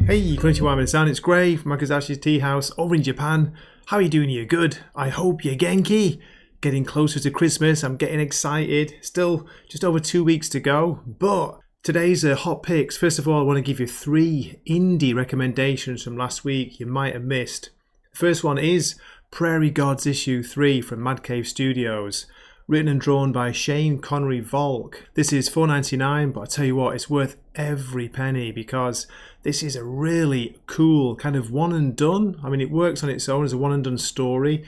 Hey, konnichiwa minasan, it's Gray from Wakizashi's Teahouse over in Japan. How are you doing? You good? I hope you're genki. Getting closer to Christmas, I'm getting excited. Still just over 2 weeks to go, but today's hot picks. First of all, I want to give you 3 indie recommendations from last week you might have missed. The first one is Prairie Gods Issue 3 from Mad Cave Studios. Written and drawn by Shane Connery Volk. This is $4.99, but I tell you what, it's worth every penny because this is a really cool kind of one and done. I mean, it works on its own as a one and done story,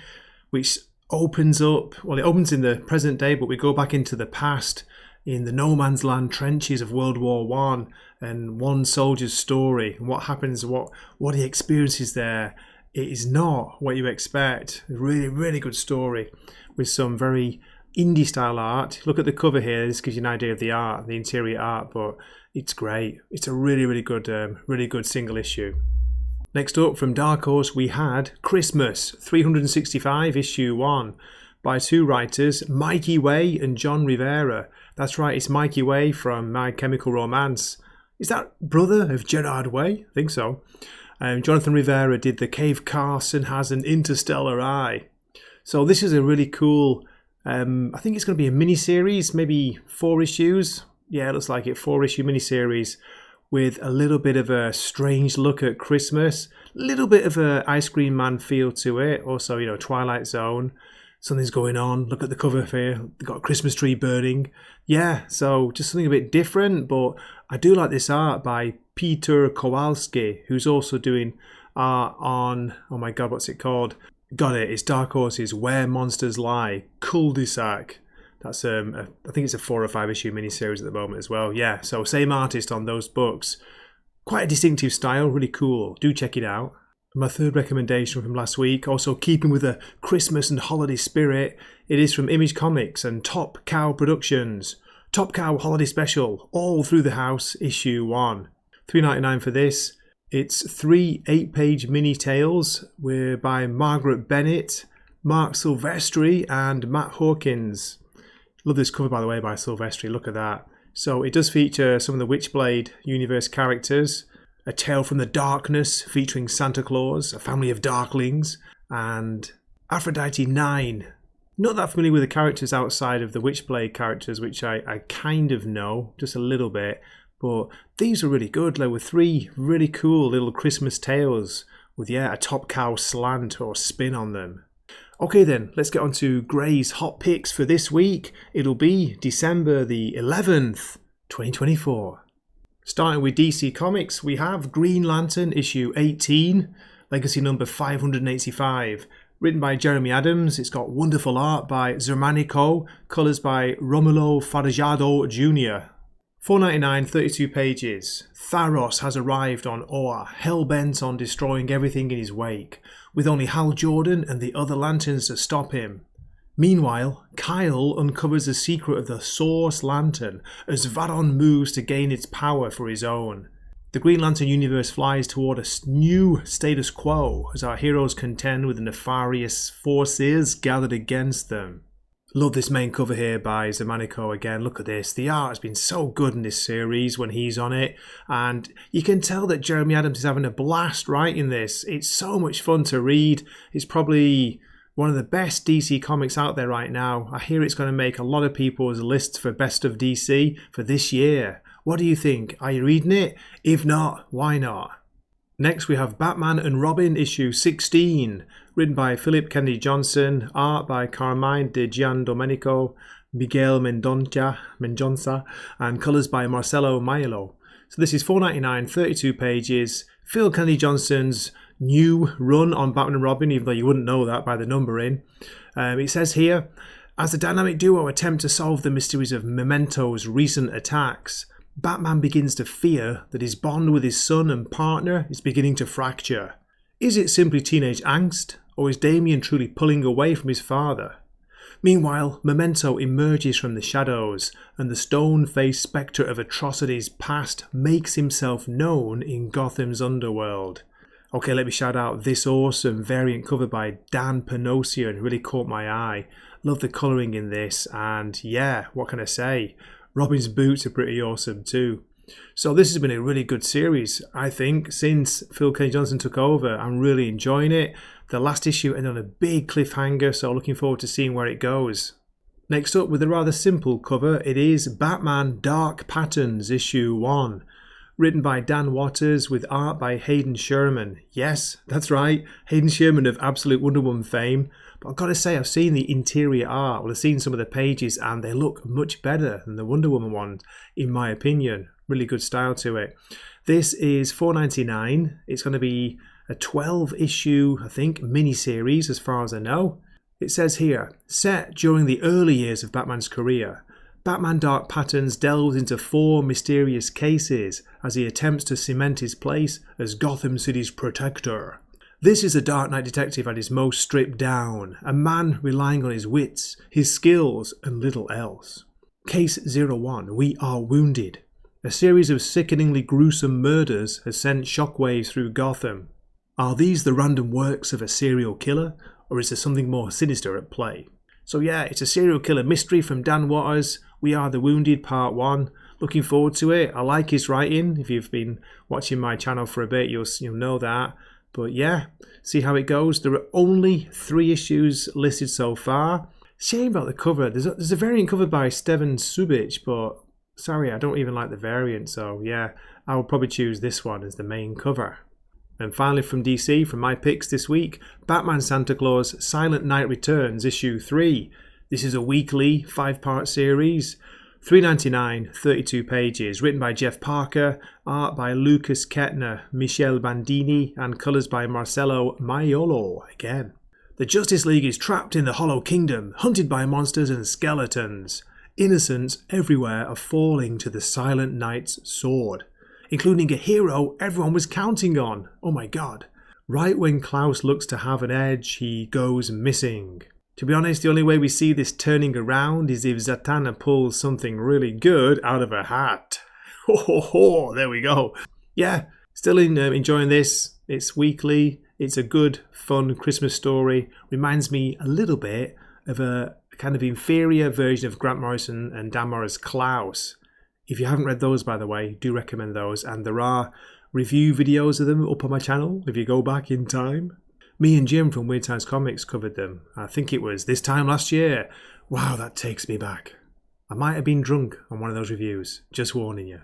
which opens up, well, it opens in the present day, but we go back into the past in the no man's land trenches of World War One and one soldier's story and what happens, what he experiences there. It is not what you expect. A really, really good story with some very indie style art. Look at the cover here. This gives you an idea of the art, the interior art, but it's great. It's a really good single issue. Next up from Dark Horse we had Christmas 365 issue 1 by 2 writers, Mikey Way and John Rivera. That's right, it's Mikey Way from My Chemical Romance. Is that brother of Gerard Way? I think so. Jonathan Rivera did The Cave Carson Has an Interstellar Eye. So this is a really cool, I think it's going to be a mini-series, maybe 4 issues. Yeah, it looks like it, 4-issue mini-series with a little bit of a strange look at Christmas, a little bit of a Ice Cream Man feel to it. Also, you know, Twilight Zone. Something's going on. Look at the cover here. They've got a Christmas tree burning. Yeah, so just something a bit different, but I do like this art by Peter Kowalski, who's also doing art on, oh my god, what's it called? Got it, it's Dark Horse's Where Monsters Lie, Cul-de-sac. That's I think it's a 4 or 5 issue miniseries at the moment as well. Yeah, so same artist on those books. Quite a distinctive style, really cool. Do check it out. My third recommendation from last week, also keeping with the Christmas and holiday spirit, it is from Image Comics and Top Cow Productions. Top Cow Holiday Special, All Through the House, issue 1. $3.99 for this. It's 3 8-page mini tales by Margaret Bennett, Mark Silvestri and Matt Hawkins. Love this cover, by the way, by Silvestri. Look at that. So it does feature some of the Witchblade universe characters. A Tale from the Darkness featuring Santa Claus, a family of darklings, and Aphrodite 9. Not that familiar with the characters outside of the Witchblade characters, which I kind of know, just a little bit. But these are really good. There were 3 really cool little Christmas tales with, yeah, a Top Cow slant or spin on them. Okay then, let's get on to Gray's hot picks for this week. It'll be December the 11th, 2024. Starting with DC Comics, we have Green Lantern issue 18, legacy number 585. Written by Jeremy Adams, it's got wonderful art by Zermanico, colours by Romulo Farajado Jr. $4.99, 32 pages. Tharos has arrived on Oa, hell-bent on destroying everything in his wake, with only Hal Jordan and the other Lanterns to stop him. Meanwhile, Kyle uncovers the secret of the Source Lantern as Varon moves to gain its power for his own. The Green Lantern universe flies toward a new status quo as our heroes contend with the nefarious forces gathered against them. Love this main cover here by Zermanico again. Look at this. The art has been so good in this series when he's on it. And you can tell that Jeremy Adams is having a blast writing this. It's so much fun to read. It's probably one of the best DC comics out there right now. I hear it's going to make a lot of people's lists for Best of DC for this year. What do you think? Are you reading it? If not, why not? Next we have Batman and Robin issue 16, written by Philip Kennedy Johnson, art by Carmine de Giandomenico, Miguel Mendonça, and colours by Marcelo Maiolo. So this is $4.99, 32 pages. Phil Kennedy Johnson's new run on Batman and Robin, even though you wouldn't know that by the numbering. It says here, as the dynamic duo attempt to solve the mysteries of Memento's recent attacks, Batman begins to fear that his bond with his son and partner is beginning to fracture. Is it simply teenage angst, or is Damian truly pulling away from his father? Meanwhile, Memento emerges from the shadows, and the stone-faced spectre of atrocities past makes himself known in Gotham's underworld. Okay, let me shout out this awesome variant cover by Dan Panosian. It really caught my eye. Love the colouring in this, and yeah, what can I say? Robin's boots are pretty awesome too. So this has been a really good series, I think, since Phil K. Johnson took over. I'm really enjoying it. The last issue ended on a big cliffhanger, so looking forward to seeing where it goes. Next up, with a rather simple cover, it is Batman Dark Patterns issue 1. Written by Dan Watters with art by Hayden Sherman. Yes, that's right, Hayden Sherman of Absolute Wonder Woman fame. But I've got to say, I've seen the interior art, well, I've seen some of the pages, and they look much better than the Wonder Woman one, in my opinion. Really good style to it. This is $4.99. It's going to be a 12-issue, I think, mini-series as far as I know. It says here, set during the early years of Batman's career, Batman Dark Patterns delves into 4 mysterious cases as he attempts to cement his place as Gotham City's protector. This is a Dark Knight detective at his most stripped down, a man relying on his wits, his skills, and little else. Case 01, We Are Wounded. A series of sickeningly gruesome murders has sent shockwaves through Gotham. Are these the random works of a serial killer, or is there something more sinister at play? So yeah, it's a serial killer mystery from Dan Watters. We Are the Wounded Part 1. Looking forward to it. I like his writing. If you've been watching my channel for a bit, you'll know that. But yeah, see how it goes. There are only 3 issues listed so far. Shame about the cover. There's a variant cover by Steven Subic, but sorry, I don't even like the variant. So yeah, I will probably choose this one as the main cover. And finally from DC, from my picks this week, Batman Santa Claus Silent Night Returns issue 3. This is a weekly 5-part series. $3.99, 32 pages, written by Jeff Parker, art by Lucas Kettner, Michel Bandini, and colours by Marcelo Maiolo again. The Justice League is trapped in the Hollow Kingdom, hunted by monsters and skeletons. Innocents everywhere are falling to the Silent Knight's sword, including a hero everyone was counting on. Oh my god. Right when Klaus looks to have an edge, he goes missing. To be honest, the only way we see this turning around is if Zatanna pulls something really good out of her hat. Ho ho ho, there we go. Yeah, still enjoying this. It's weekly. It's a good, fun Christmas story. Reminds me a little bit of a kind of inferior version of Grant Morrison and Dan Morris' Klaus. If you haven't read those, by the way, do recommend those. And there are review videos of them up on my channel if you go back in time. Me and Jim from Weird Times Comics covered them. I think it was this time last year. Wow, that takes me back. I might have been drunk on one of those reviews. Just warning you.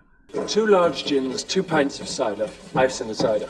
2 large gins, 2 pints of cider. I've seen the cider.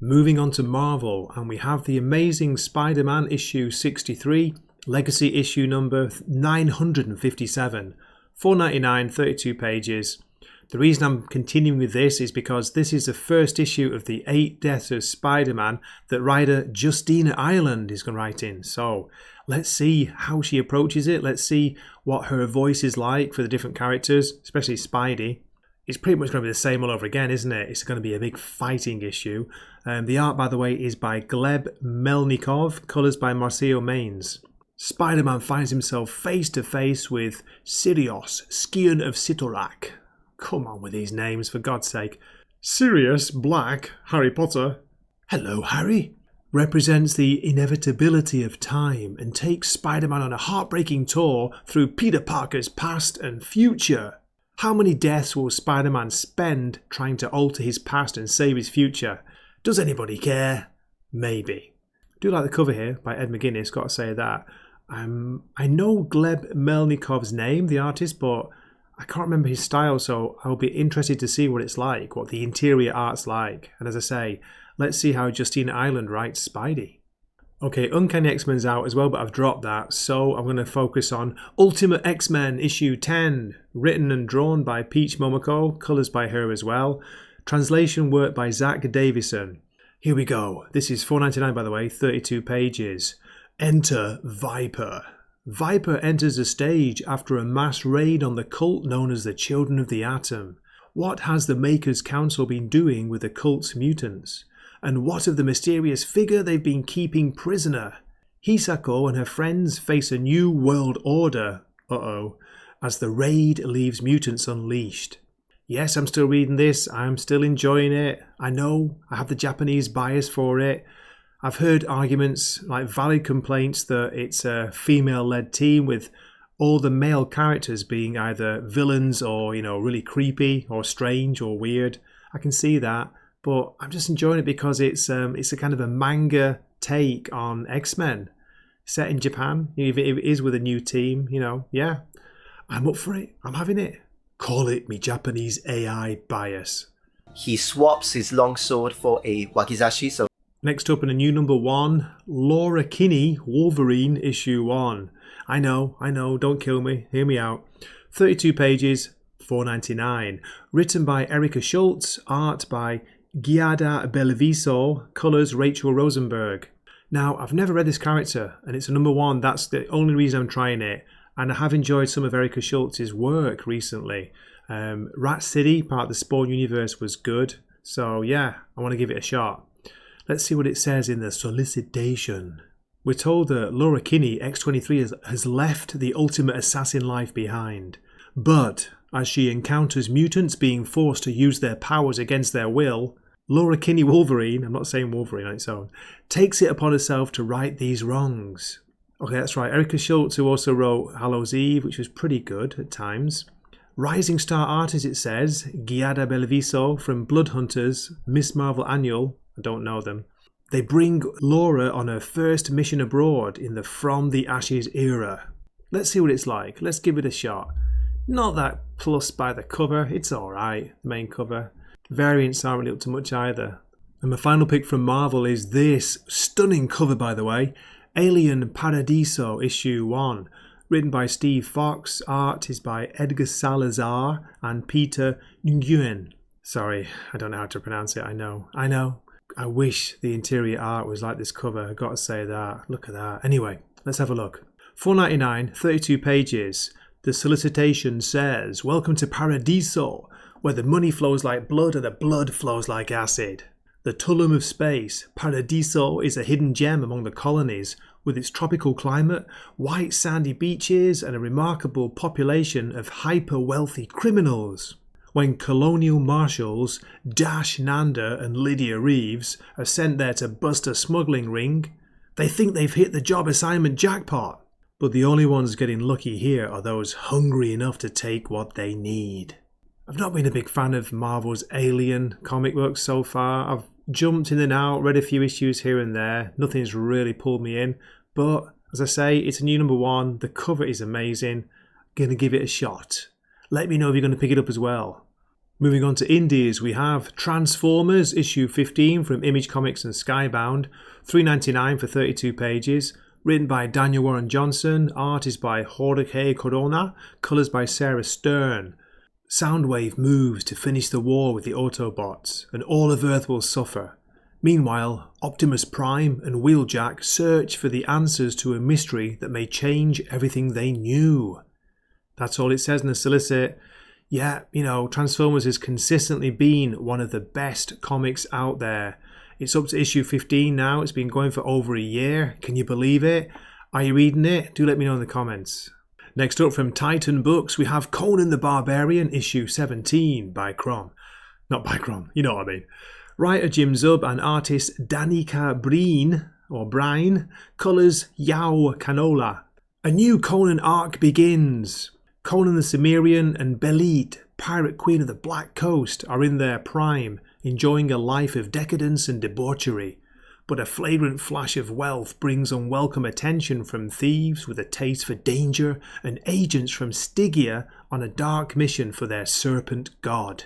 Moving on to Marvel, and we have the Amazing Spider-Man issue 63, Legacy issue number 957. $4.99, 32 pages. The reason I'm continuing with this is because this is the first issue of the 8 Deaths of Spider-Man that writer Justina Ireland is going to write in. So let's see how she approaches it. Let's see what her voice is like for the different characters, especially Spidey. It's pretty much going to be the same all over again, isn't it? It's going to be a big fighting issue. The art, by the way, is by Gleb Melnikov, colours by Marcio Maines. Spider-Man finds himself face to face with Sirius, Scion of Sitorak. Come on with these names, for God's sake. Sirius Black, Harry Potter. Hello, Harry. Represents the inevitability of time and takes Spider-Man on a heartbreaking tour through Peter Parker's past and future. How many deaths will Spider-Man spend trying to alter his past and save his future? Does anybody care? Maybe. I do like the cover here by Ed McGuinness, got to say that. I know Gleb Melnikov's name, the artist, but I can't remember his style, so I'll be interested to see what it's like, what the interior art's like. And as I say, let's see how Justina Ireland writes Spidey. Okay, Uncanny X-Men's out as well, but I've dropped that, so I'm going to focus on Ultimate X-Men issue 10, written and drawn by Peach Momoko, colours by her as well. Translation work by Zach Davison. Here we go. This is $4.99, by the way, 32 pages. Enter Viper. Viper enters the stage after a mass raid on the cult known as the Children of the Atom. What has the Makers Council been doing with the cult's mutants? And what of the mysterious figure they've been keeping prisoner? Hisako and her friends face a new world order, as the raid leaves mutants unleashed. Yes, I'm still reading this, I'm still enjoying it. I know, I have the Japanese bias for it. I've heard arguments, like valid complaints, that it's a female-led team with all the male characters being either villains or, really creepy or strange or weird. I can see that, but I'm just enjoying it because it's a kind of a manga take on X-Men set in Japan. If it is with a new team, yeah, I'm up for it. I'm having it. Call it me Japanese AI bias. He swaps his longsword for a Wakizashi, so Next up in a new number 1, Laura Kinney, Wolverine, issue 1. I know, don't kill me, hear me out. 32 pages, $4.99. Written by Erica Schultz, art by Giada Belviso, colours Rachel Rosenberg. Now, I've never read this character, and it's a number 1, that's the only reason I'm trying it, and I have enjoyed some of Erica Schultz's work recently. Rat City, part of the Spawn universe, was good, so yeah, I want to give it a shot. Let's see what it says in the solicitation. We're told that Laura Kinney, X-23, has left the ultimate assassin life behind. But as she encounters mutants being forced to use their powers against their will, Laura Kinney Wolverine, I'm not saying Wolverine on its own, takes it upon herself to right these wrongs. Okay, that's right. Erica Schultz, who also wrote Hallows Eve, which was pretty good at times. Rising star artist, it says, Giada Belviso from Bloodhunters, Miss Marvel Annual, I don't know them. They bring Laura on her first mission abroad in the From the Ashes era. Let's see what it's like. Let's give it a shot. Not that plus by the cover. It's alright, the main cover. Variants aren't really up to much either. And my final pick from Marvel is this stunning cover, by the way. Alien Paradiso issue 1. Written by Steve Fox. Art is by Edgar Salazar and Peter Nguyen. Sorry, I don't know how to pronounce it. I know. I wish the interior art was like this cover. I've got to say that. Look at that. Anyway, let's have a look. $4.99, 32 pages. The solicitation says, "Welcome to Paradiso, where the money flows like blood and the blood flows like acid. The Tulum of space, Paradiso is a hidden gem among the colonies, with its tropical climate, white sandy beaches, and a remarkable population of hyper-wealthy criminals. When colonial marshals Dash Nanda and Lydia Reeves are sent there to bust a smuggling ring, they think they've hit the job assignment jackpot. But the only ones getting lucky here are those hungry enough to take what they need." I've not been a big fan of Marvel's Alien comic books so far. I've jumped in and out, read a few issues here and there. Nothing's really pulled me in. But, as I say, it's a new number 1. The cover is amazing. Gonna give it a shot. Let me know if you're going to pick it up as well. Moving on to indies, we have Transformers issue 15 from Image Comics and Skybound, $3.99 for 32 pages. Written by Daniel Warren Johnson, art is by Jorge Corona, colours by Sarah Stern. Soundwave moves to finish the war with the Autobots, and all of Earth will suffer. Meanwhile, Optimus Prime and Wheeljack search for the answers to a mystery that may change everything they knew. That's all it says in the solicit. Yeah, Transformers has consistently been one of the best comics out there. It's up to issue 15 now. It's been going for over a year. Can you believe it? Are you reading it? Do let me know in the comments. Next up from Titan Books, we have Conan the Barbarian, issue 17 by Crom. Not by Crom, you know what I mean. Writer Jim Zub and artist Danica Brine, colours Yao Canola. A new Conan arc begins. Conan the Cimmerian and Belit, pirate queen of the Black Coast, are in their prime, enjoying a life of decadence and debauchery. But a flagrant flash of wealth brings unwelcome attention from thieves with a taste for danger and agents from Stygia on a dark mission for their serpent god.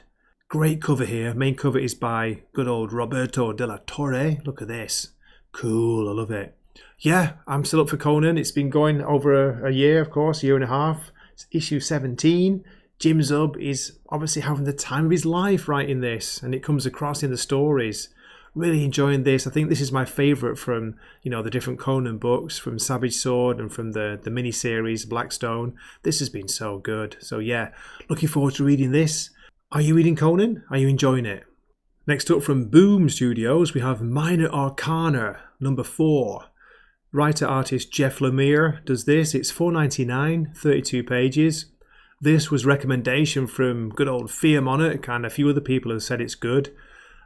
Great cover here. Main cover is by good old Roberto de la Torre. Look at this. Cool, I love it. Yeah, I'm still up for Conan. It's been going over a year, of course, a year and a half. It's issue 17. Jim Zub is obviously having the time of his life writing this, and it comes across in the stories. Really enjoying this. I think this is my favourite from, the different Conan books, from Savage Sword and from the mini-series Blackstone. This has been so good. So yeah, looking forward to reading this. Are you reading Conan? Are you enjoying it? Next up from Boom Studios, we have Minor Arcana, number 4. Writer-artist Jeff Lemire does this. It's $4.99, 32 pages. This was recommendation from good old Fear Monarch, and a few other people have said it's good.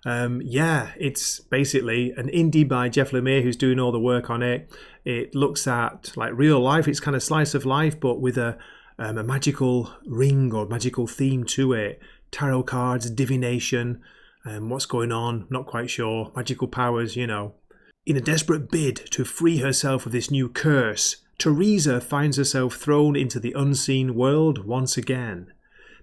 Yeah, it's basically an indie by Jeff Lemire who's doing all the work on it. It looks at like real life. It's kind of slice of life, but with a magical ring or magical theme to it. Tarot cards, divination, what's going on, not quite sure. Magical powers, you know. In a desperate bid to free herself of this new curse, Teresa finds herself thrown into the unseen world once again.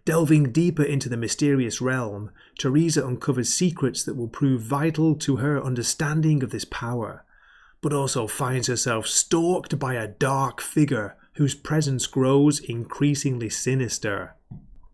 Delving deeper into the mysterious realm, Teresa uncovers secrets that will prove vital to her understanding of this power, but also finds herself stalked by a dark figure whose presence grows increasingly sinister.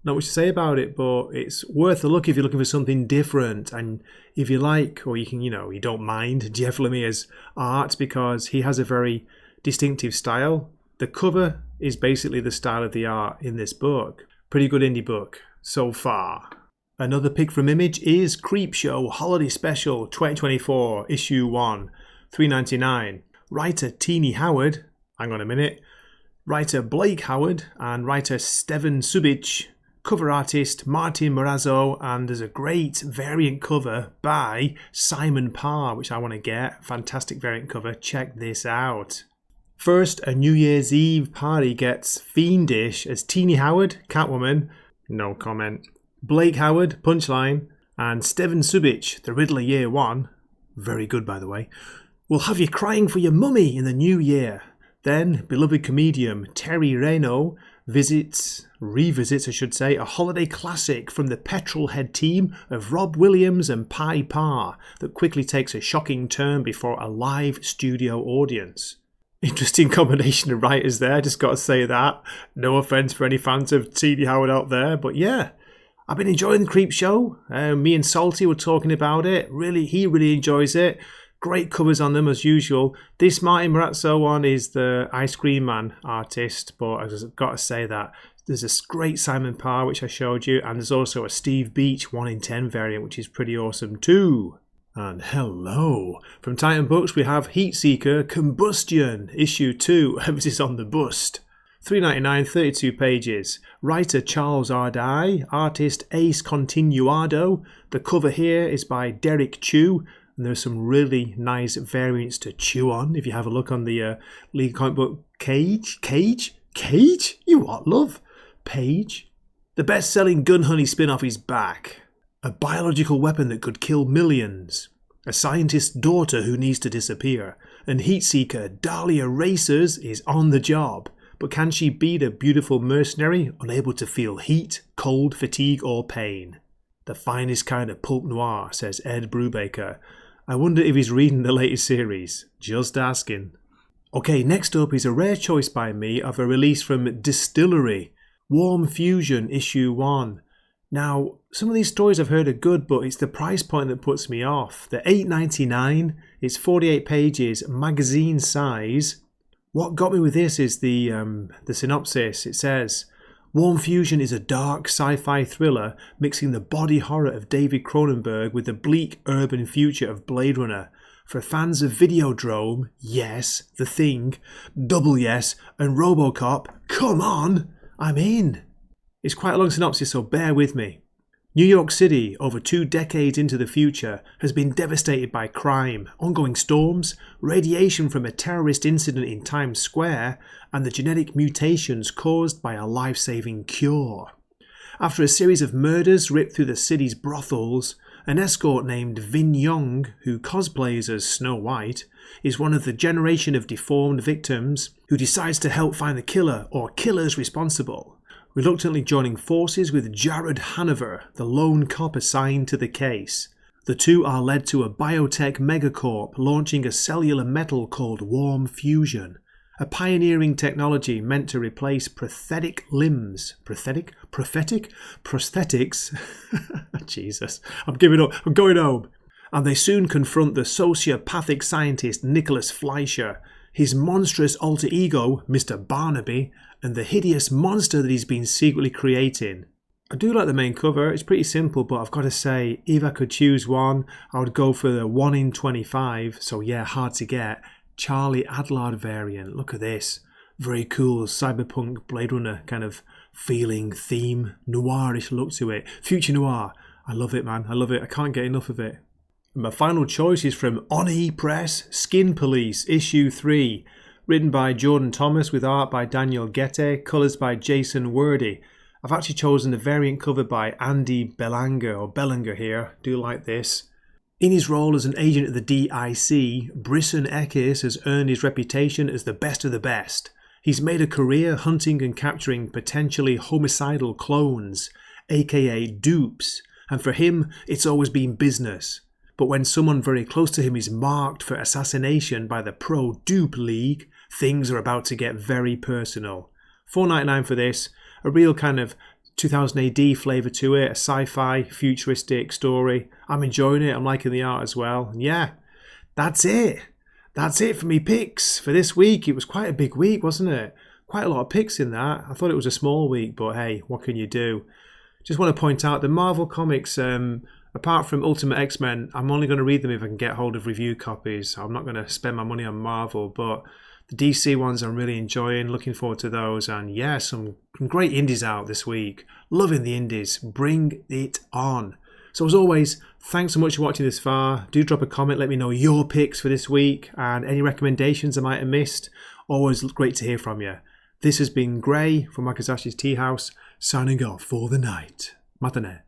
Not much to say about it, but it's worth a look if you're looking for something different, and if you like, or you can, you don't mind Jeff Lemire's art because he has a very distinctive style. The cover is basically the style of the art in this book. Pretty good indie book so far. Another pick from Image is Creepshow Holiday Special 2024 Issue 1, $3.99. Writer Teeny Howard, hang on a minute, writer Blake Howard and writer Steven Subic, cover artist Martin Morazzo, and there's a great variant cover by Simon Parr, which I want to get. Fantastic variant cover, check this out. First, a New Year's Eve party gets fiendish as Teeny Howard, Catwoman, no comment, Blake Howard, Punchline, and Steven Subic, the Riddler Year 1, very good by the way, will have you crying for your mummy in the new year. Then, beloved comedian Terry Reno revisits, a holiday classic from the Petrolhead team of Rob Williams and Pi Parr that quickly takes a shocking turn before a live studio audience. Interesting combination of writers there, just got to say that. No offence for any fans of T.D. Howard out there, but yeah, I've been enjoying the Creepshow. Me and Salty were talking about it. He really enjoys it. Great covers on them as usual. This Martin Morazzo one is the Ice Cream Man artist, but I've got to say that there's a great Simon Parr, which I showed you, and there's also a Steve Beach 1 in 10 variant, which is pretty awesome too. And hello. From Titan Books, we have Heatseeker Combustion, Issue 2, emphasis on the bust. $3.99, 32 pages. Writer Charles Ardai, artist Ace Continuado. The cover here is by Derek Chu, and there's some really nice variants to chew on if you have a look on the League Comic Book Cage? You what, love? Page? The best-selling Gun Honey spin-off is back. A biological weapon that could kill millions. A scientist's daughter who needs to disappear. And Heatseeker Dahlia Racers is on the job. But can she beat a beautiful mercenary unable to feel heat, cold, fatigue or pain? The finest kind of pulp noir, says Ed Brubaker. I wonder if he's reading the latest series. Just asking. Okay, next up is a rare choice by me of a release from DSTLRY. Warm Fusion Issue 1. Now, some of these stories I've heard are good, but it's the price point that puts me off. They're $8.99, it's 48 pages, magazine size. What got me with this is the synopsis. It says, Warm Fusion is a dark sci-fi thriller mixing the body horror of David Cronenberg with the bleak urban future of Blade Runner. For fans of Videodrome, yes, The Thing, Double Yes, and RoboCop, come on, I'm in. It's quite a long synopsis, so bear with me. New York City, over 2 decades into the future, has been devastated by crime, ongoing storms, radiation from a terrorist incident in Times Square, and the genetic mutations caused by a life-saving cure. After a series of murders ripped through the city's brothels, an escort named Vin Young, who cosplays as Snow White, is one of the generation of deformed victims who decides to help find the killer or killers responsible. Reluctantly joining forces with Jared Hanover, the lone cop assigned to the case. The two are led to a biotech megacorp launching a cellular metal called Warm Fusion, a pioneering technology meant to replace prosthetic limbs. Prosthetics? Jesus, I'm giving up. I'm going home. And they soon confront the sociopathic scientist Nicholas Fleischer, his monstrous alter ego, Mr. Barnaby, and the hideous monster that he's been secretly creating. I do like the main cover. It's pretty simple, but I've got to say, if I could choose one, I would go for the 1 in 25, so yeah, hard to get, Charlie Adlard variant. Look at this. Very cool cyberpunk Blade Runner kind of feeling, theme, noirish look to it. Future noir. I love it, man. I love it. I can't get enough of it. And my final choice is from Oni Press, Skin Police, Issue 3. Written by Jordan Thomas with art by Daniel Gette, colours by Jason Wordy. I've actually chosen the variant cover by Andy Bellinger here. Do like this. In his role as an agent of the DIC, Brisson Ekis has earned his reputation as the best of the best. He's made a career hunting and capturing potentially homicidal clones, aka dupes, and for him it's always been business. But when someone very close to him is marked for assassination by the Pro Dupe League, things are about to get very personal. $4.99 for this, a real kind of 2000 AD flavour to it, a sci-fi, futuristic story. I'm enjoying it, I'm liking the art as well. And yeah, that's it. That's it for me picks for this week. It was quite a big week, wasn't it? Quite a lot of picks in that. I thought it was a small week, but hey, what can you do? Just want to point out the Marvel comics, apart from Ultimate X-Men, I'm only going to read them if I can get hold of review copies. I'm not going to spend my money on Marvel, but the DC ones I'm really enjoying, looking forward to those. And yeah, some great indies out this week. Loving the indies. Bring it on. So as always, thanks so much for watching this far. Do drop a comment, let me know your picks for this week and any recommendations I might have missed. Always great to hear from you. This has been Gray from Wakizashi's Teahouse, signing off for the night. Matane.